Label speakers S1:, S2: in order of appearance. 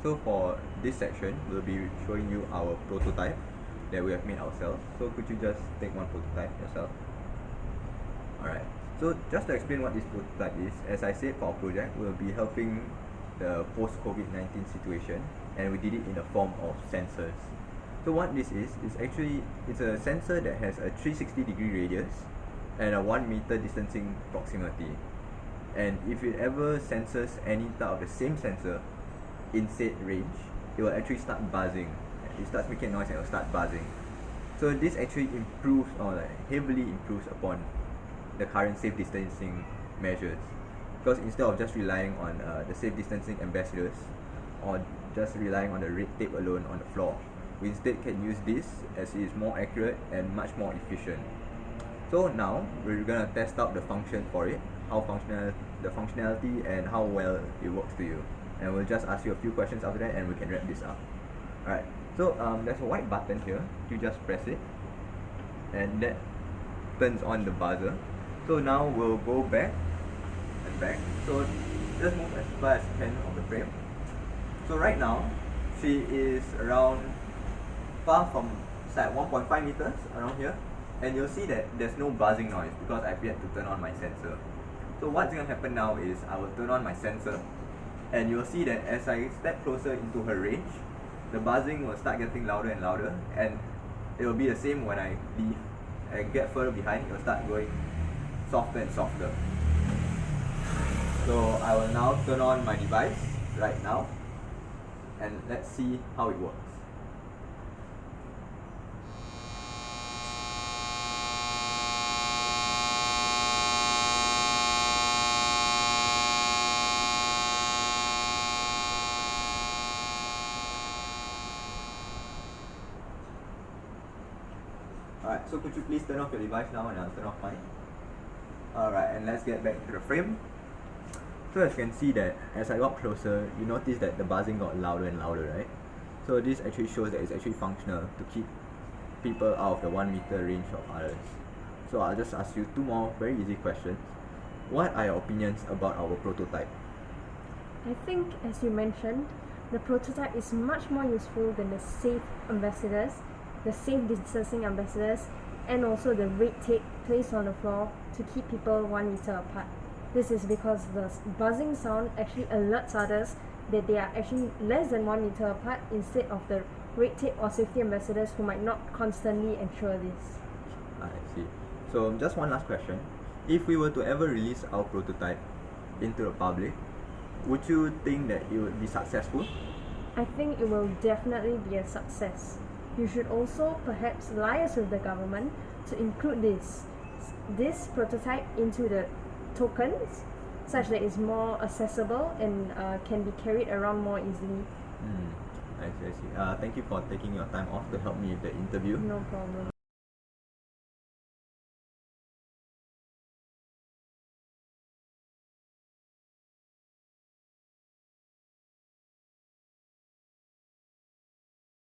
S1: So for this section, we'll be showing you our prototype that we have made ourselves. So could you just take one prototype yourself? Alright, so just to explain what this prototype is, as I said, for our project, we'll be helping the post-COVID-19 situation, and we did it in the form of sensors. So what this is actually, it's a sensor that has a 360-degree radius and a 1 meter distancing proximity. And if it ever senses any type of the same sensor in said range, it will actually start buzzing. It starts making noise and it will start buzzing. So this actually improves, or like heavily improves upon the current safe distancing measures, because instead of just relying on the safe distancing ambassadors or just relying on the red tape alone on the floor, we instead can use this as it is more accurate and much more efficient. So now we're gonna test out the function for it, the functionality and how well it works to you, and we'll just ask you a few questions after that and we can wrap this up. Alright, so there's a white button here. You just press it and that turns on the buzzer. So now we'll go back and back. So just move as far as you can of the frame. So right now she is around far from, it's like 1.5 meters around here, and you'll see that there's no buzzing noise because I've yet to turn on my sensor. So what's going to happen now is I will turn on my sensor, and you'll see that as I step closer into her range, the buzzing will start getting louder and louder, and it will be the same when I leave and get further behind. It will start going softer and softer. So I will now turn on my device right now, and let's see how it works. Alright, so could you please turn off your device now and I'll turn off mine. Alright, and let's get back to the frame. So as you can see that as I got closer, you notice that the buzzing got louder and louder, right? So this actually shows that it's actually functional to keep people out of the 1 meter range of others. So I'll just ask you two more very easy questions. What are your opinions about our prototype?
S2: I think, as you mentioned, the prototype is much more useful than the safe ambassadors, the safe distancing ambassadors, and also the red tape placed on the floor to keep people 1 meter apart. This is because the buzzing sound actually alerts others that they are actually less than 1 meter apart, instead of the red tape or safety ambassadors who might not constantly ensure this.
S1: I see. So just one last question. If we were to ever release our prototype into the public, would you think that it would be successful?
S2: I think it will definitely be a success. You should also perhaps liaise with the government to include this prototype into the tokens, such that it's more accessible and can be carried around more easily.
S1: I see. Thank you for taking your time off to help me with the interview.
S2: No problem.